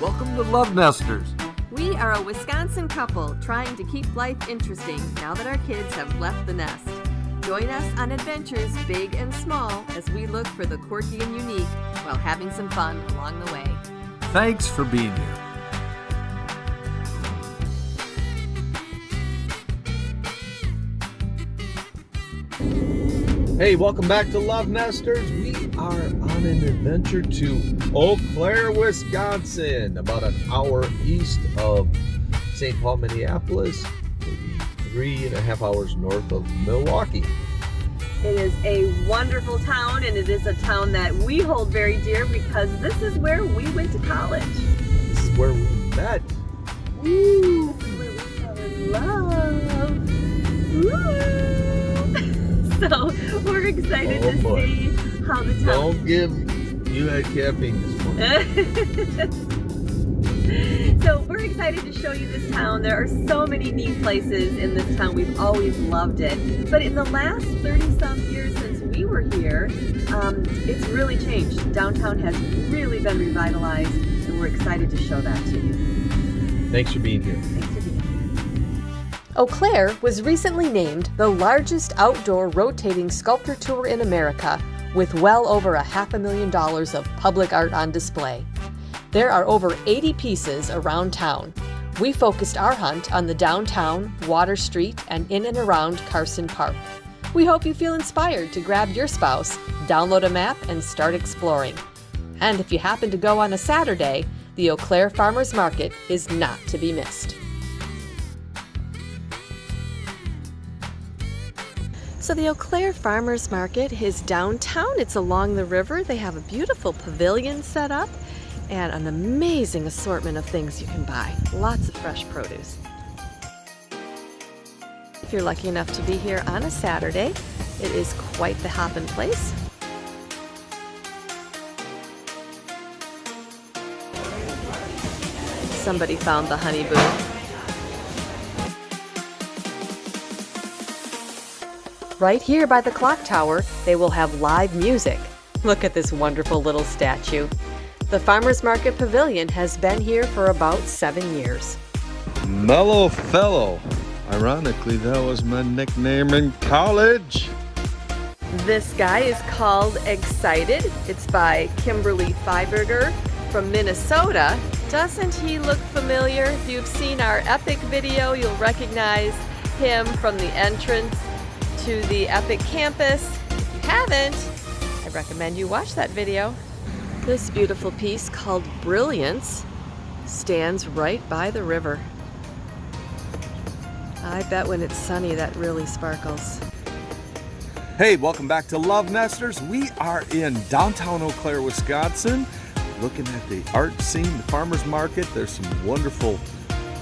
Welcome to LoveNesters. We are a Wisconsin couple trying to keep life interesting now that our kids have left the nest. Join us on adventures big and small as we look for the quirky and unique while having some fun along the way. Thanks for being here. Hey, welcome back to LoveNesters. We are on an adventure to Eau Claire, Wisconsin, about an hour east of St. Paul, Minneapolis, maybe 3.5 hours north of Milwaukee. It is a wonderful town, and it is a town that we hold very dear because this is where we went to college. This is where we met. Ooh, this is where we fell in love. Ooh. So we're excited to see how the town... Don't give... You had caffeine this morning. So we're excited to show you this town. There are so many neat places in this town. We've always loved it. But in the last 30-some years since we were here, it's really changed. Downtown has really been revitalized, and we're excited to show that to you. Thanks for being here. Thanks for being here. Eau Claire was recently named the largest outdoor rotating sculpture tour in America, with well over $500,000 of public art on display. There are over 80 pieces around town. We focused our hunt on the downtown, Water Street, and in and around Carson Park. We hope you feel inspired to grab your spouse, download a map, and start exploring. And if you happen to go on a Saturday, the Eau Claire Farmers Market is not to be missed. So the Eau Claire Farmers Market is downtown. It's along the river. They have a beautiful pavilion set up and an amazing assortment of things you can buy. Lots of fresh produce. If you're lucky enough to be here on a Saturday, it is quite the hoppin' place. Somebody found the honey boo. Right here by the clock tower, they will have live music. Look at this wonderful little statue. The Farmers Market Pavilion has been here for about 7 years. Mellow Fellow. Ironically, that was my nickname in college. This guy is called Excited. It's by Kimberly Feiberger from Minnesota. Doesn't he look familiar? If you've seen our epic video, you'll recognize him from the entrance to the Epic campus. If you haven't, I recommend you watch that video. This beautiful piece called Brilliance stands right by the river. I bet when it's sunny that really sparkles. Hey, welcome back to LoveNesters. We are in downtown Eau Claire, Wisconsin, looking at the art scene, the farmers market. There's some wonderful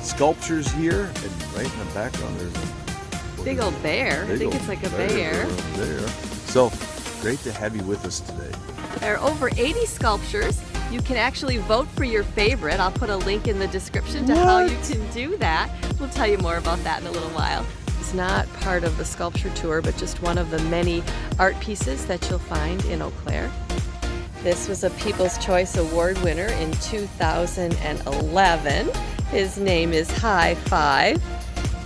sculptures here, and right in the background there's a big old bear. I think it's like a bear. There. So great to have you with us today. There are over 80 sculptures. You can actually vote for your favorite. I'll put a link in the description to how you can do that. We'll tell you more about that in a little while. It's not part of the sculpture tour, but just one of the many art pieces that you'll find in Eau Claire. This was a People's Choice Award winner in 2011. His name is High Five.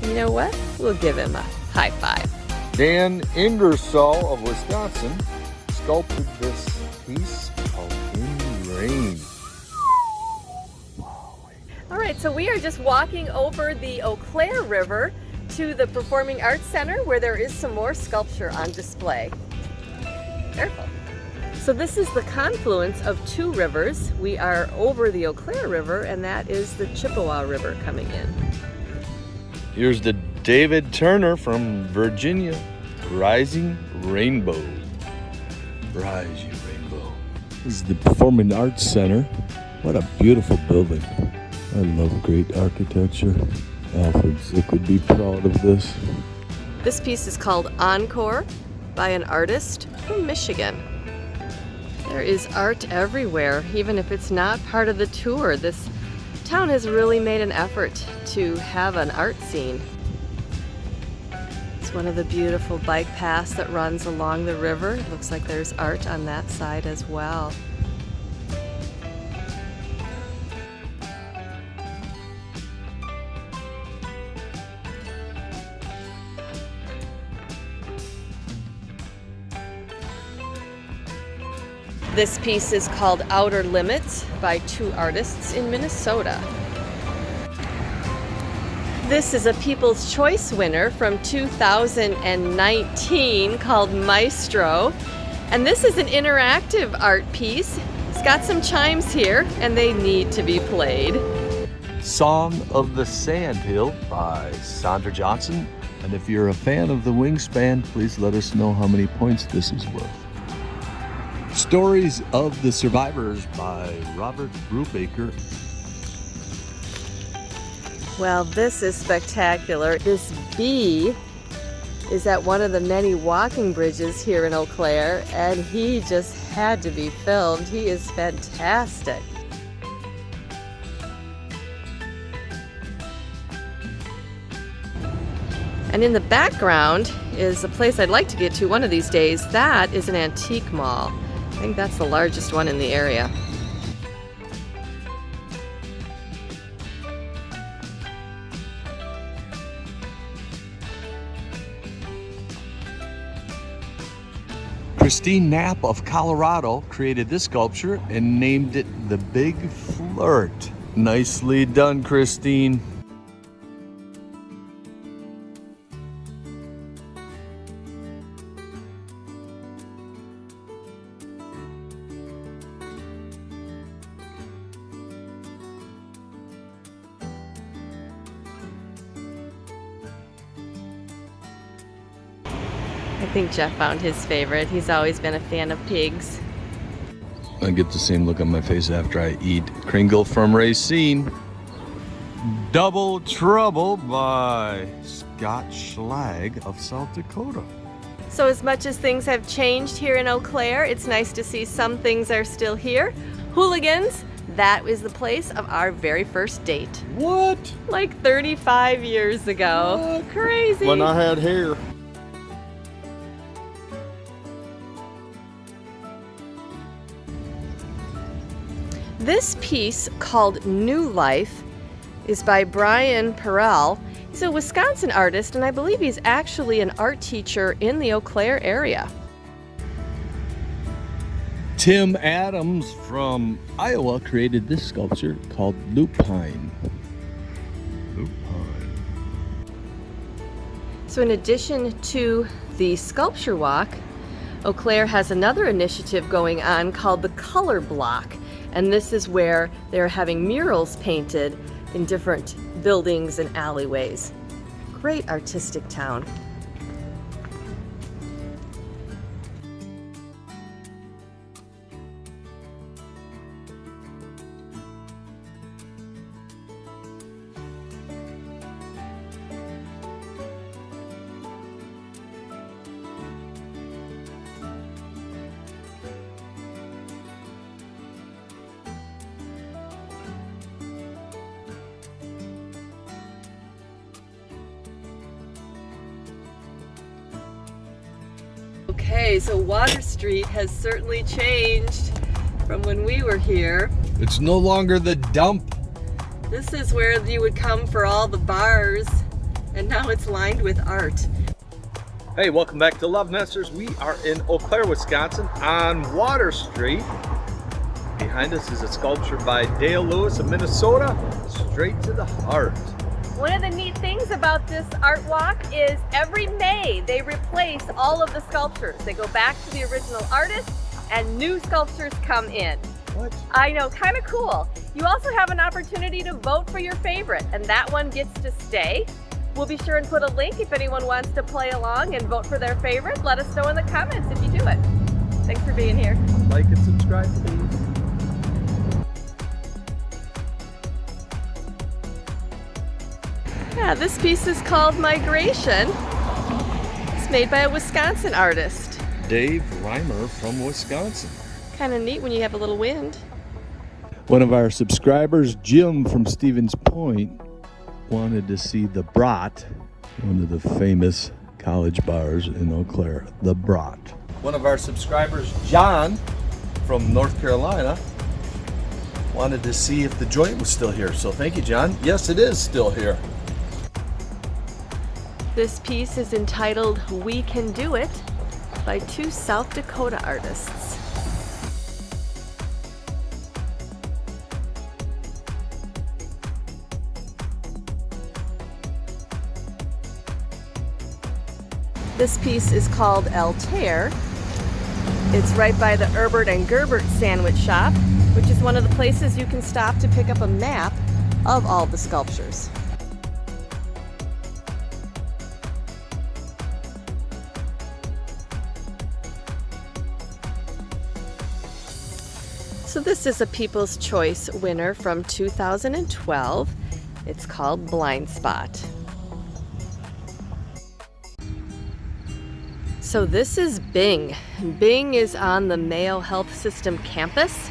You know what? We'll give him a high five. Dan Ingersoll of Wisconsin sculpted this piece called In the Rain. All right, so we are just walking over the Eau Claire River to the Performing Arts Center where there is some more sculpture on display. Careful. So this is the confluence of two rivers. We are over the Eau Claire River, and that is the Chippewa River coming in. Here's the David Turner from Virginia, Rising Rainbow. Rise, you rainbow. This is the Performing Arts Center. What a beautiful building. I love great architecture. Alfred Zick would be proud of this. This piece is called Encore by an artist from Michigan. There is art everywhere, even if it's not part of the tour. This town has really made an effort to have an art scene. It's one of the beautiful bike paths that runs along the river. It looks like there's art on that side as well. This piece is called Outer Limits by two artists in Minnesota. This is a People's Choice winner from 2019 called Maestro. And this is an interactive art piece. It's got some chimes here, and they need to be played. Song of the Sandhill by Sandra Johnson. And if you're a fan of the Wingspan, please let us know how many points this is worth. Stories of the Survivors by Robert Brubaker. Well, this is spectacular. This bee is at one of the many walking bridges here in Eau Claire, and he just had to be filmed. He is fantastic. And in the background is a place I'd like to get to one of these days. That is an antique mall. I think that's the largest one in the area. Christine Knapp of Colorado created this sculpture and named it the Big Flirt. Nicely done, Christine. I think Jeff found his favorite. He's always been a fan of pigs. I get the same look on my face after I eat Kringle from Racine. Double Trouble by Scott Schlag of South Dakota. So as much as things have changed here in Eau Claire, it's nice to see some things are still here. Hooligans, that was the place of our very first date. What? Like 35 years ago. What? Crazy. When I had hair. This piece, called New Life, is by Brian Perrell. He's a Wisconsin artist, and I believe he's actually an art teacher in the Eau Claire area. Tim Adams from Iowa created this sculpture called Lupine. Lupine. So in addition to the sculpture walk, Eau Claire has another initiative going on called the Color Block. And this is where they're having murals painted in different buildings and alleyways. Great artistic town. Okay, so Water Street has certainly changed from when we were here. It's no longer the dump. This is where you would come for all the bars, and now it's lined with art. Hey, welcome back to LoveNesters. We are in Eau Claire, Wisconsin on Water Street. Behind us is a sculpture by Dale Lewis of Minnesota, Straight to the Heart. One of the neat things about this art walk is every May they replace all of the sculptures. They go back to the original artist and new sculptures come in. What? I know, kind of cool. You also have an opportunity to vote for your favorite, and that one gets to stay. We'll be sure and put a link if anyone wants to play along and vote for their favorite. Let us know in the comments if you do it. Thanks for being here. Like and subscribe, please. Yeah, this piece is called Migration. It's made by a Wisconsin artist. Dave Reimer from Wisconsin. Kind of neat when you have a little wind. One of our subscribers, Jim from Stevens Point, wanted to see the Brat, one of the famous college bars in Eau Claire, the Brat. One of our subscribers, John from North Carolina, wanted to see if the joint was still here. So thank you, John. Yes, it is still here. This piece is entitled We Can Do It by two South Dakota artists. This piece is called Eau Claire. It's right by the Herbert and Gerbert sandwich shop, which is one of the places you can stop to pick up a map of all the sculptures. So this is a People's Choice winner from 2012. It's called Blind Spot. So this is Bing. Bing is on the Mayo Health System campus.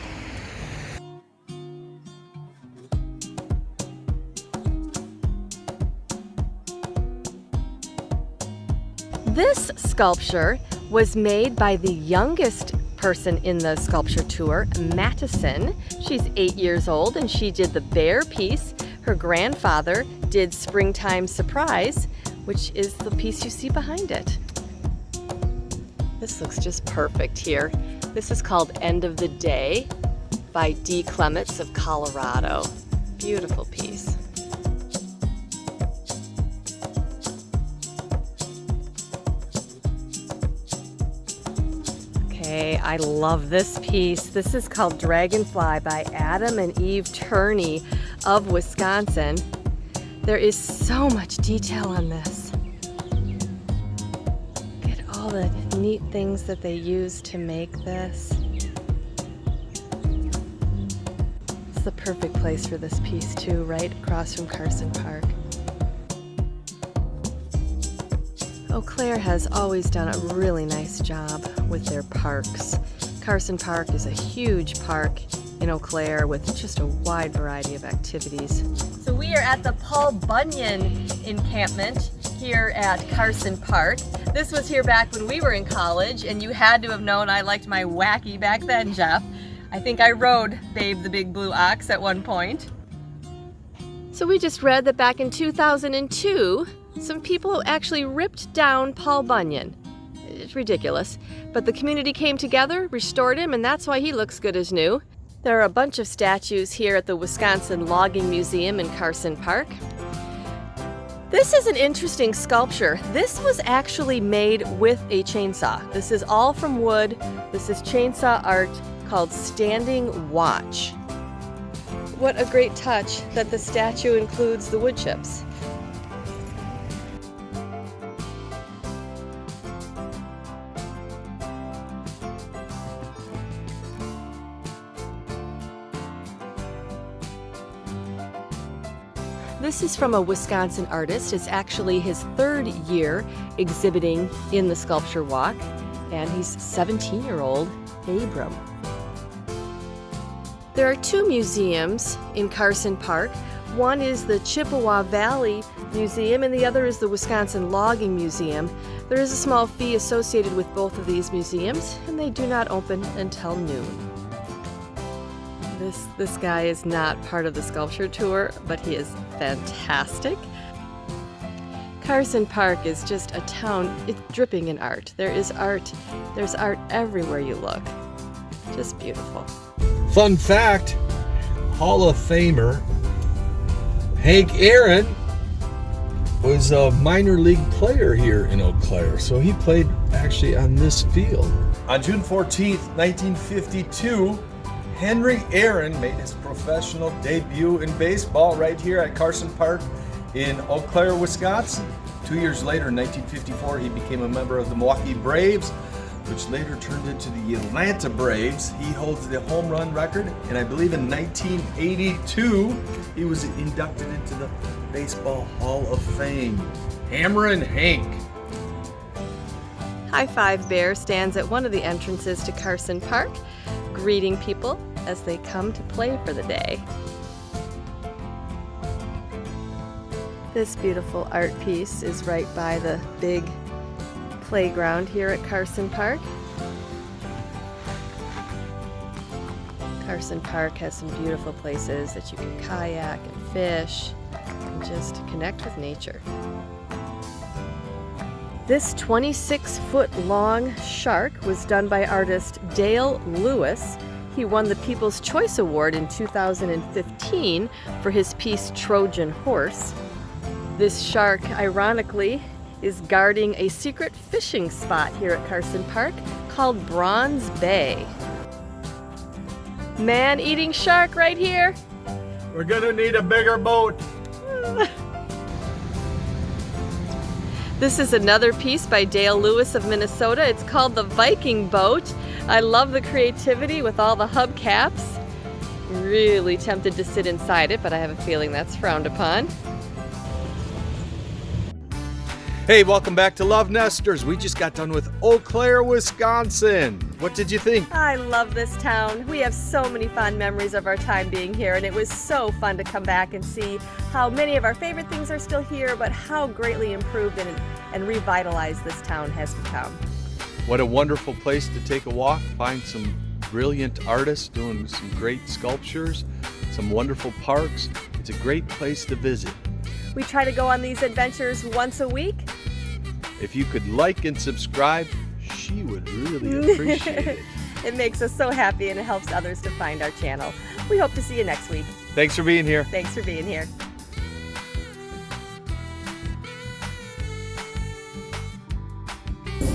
This sculpture was made by the youngest person in the sculpture tour, Madison. She's 8 years old and she did the bear piece. Her grandfather did Springtime Surprise, which is the piece you see behind it. This looks just perfect here. This is called End of the Day by D. Clements of Colorado. Beautiful piece. Okay, I love this piece. This is called Dragonfly by Adam and Eve Turney of Wisconsin. There is so much detail on this. All the neat things that they use to make this. It's the perfect place for this piece too, right across from Carson Park. Eau Claire has always done a really nice job with their parks. Carson Park is a huge park in Eau Claire with just a wide variety of activities. So we are at the Paul Bunyan encampment here at Carson Park. This was here back when we were in college, and you had to have known I liked my wacky back then, Jeff. I think I rode Babe the Big Blue Ox at one point. So we just read that back in 2002, some people actually ripped down Paul Bunyan. It's ridiculous, but the community came together, restored him, and that's why he looks good as new. There are a bunch of statues here at the Wisconsin Logging Museum in Carson Park. This is an interesting sculpture. This was actually made with a chainsaw. This is all from wood. This is chainsaw art called Standing Watch. What a great touch that the statue includes the wood chips. This is from a Wisconsin artist. It's actually his 3rd year exhibiting in the sculpture walk, and he's 17-year-old Abram. There are 2 museums in Carson Park. One is the Chippewa Valley Museum, and the other is the Wisconsin Logging Museum. There is a small fee associated with both of these museums, and they do not open until noon. This guy is not part of the sculpture tour, but he is fantastic. Carson Park is just a town, it's dripping in art. There is art. There's art everywhere you look. Just beautiful. Fun fact, Hall of Famer Hank Aaron was a minor league player here in Eau Claire, so he played actually on this field. On June 14th, 1952, Henry Aaron made his professional debut in baseball right here at Carson Park in Eau Claire, Wisconsin. 2 years later, in 1954, he became a member of the Milwaukee Braves, which later turned into the Atlanta Braves. He holds the home run record, and I believe in 1982, he was inducted into the Baseball Hall of Fame. Hammerin' Hank. High Five Bear stands at one of the entrances to Carson Park, greeting people as they come to play for the day. This beautiful art piece is right by the big playground here at Carson Park. Carson Park has some beautiful places that you can kayak and fish and just connect with nature. This 26-foot long shark was done by artist Dale Lewis. He won the People's Choice Award in 2015 for his piece Trojan Horse. This shark, ironically, is guarding a secret fishing spot here at Carson Park called Bronze Bay. Man-eating shark right here. We're gonna need a bigger boat. This is another piece by Dale Lewis of Minnesota. It's called the Viking Boat. I love the creativity with all the hubcaps. Really tempted to sit inside it, but I have a feeling that's frowned upon. Hey, welcome back to Love Nesters. We just got done with Eau Claire, Wisconsin. What did you think? I love this town. We have so many fond memories of our time being here, and it was so fun to come back and see how many of our favorite things are still here, but how greatly improved and revitalized this town has become. What a wonderful place to take a walk, find some brilliant artists doing some great sculptures, some wonderful parks. It's a great place to visit. We try to go on these adventures once a week. If you could like and subscribe, she would really appreciate it. It makes us so happy and it helps others to find our channel. We hope to see you next week. Thanks for being here. Thanks for being here.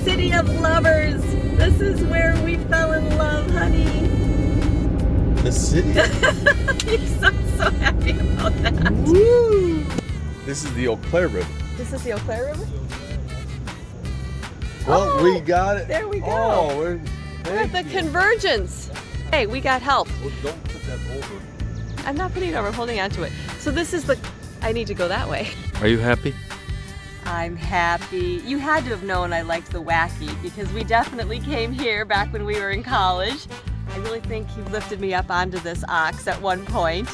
City of Lovers. This is where we fell in love, honey. The city? You sound so happy about that. Woo! This is the Eau Claire River. This is the Eau Claire River? Well, Oh, we got it. there we go. Oh, We're at the convergence. Hey, we got help. Well, don't put that over. I'm not putting it over, I'm holding on to it. So this is the, I need to go that way. Are you happy? I'm happy. You had to have known I liked the wacky because we definitely came here back when we were in college. I really think he lifted me up onto this ox at one point.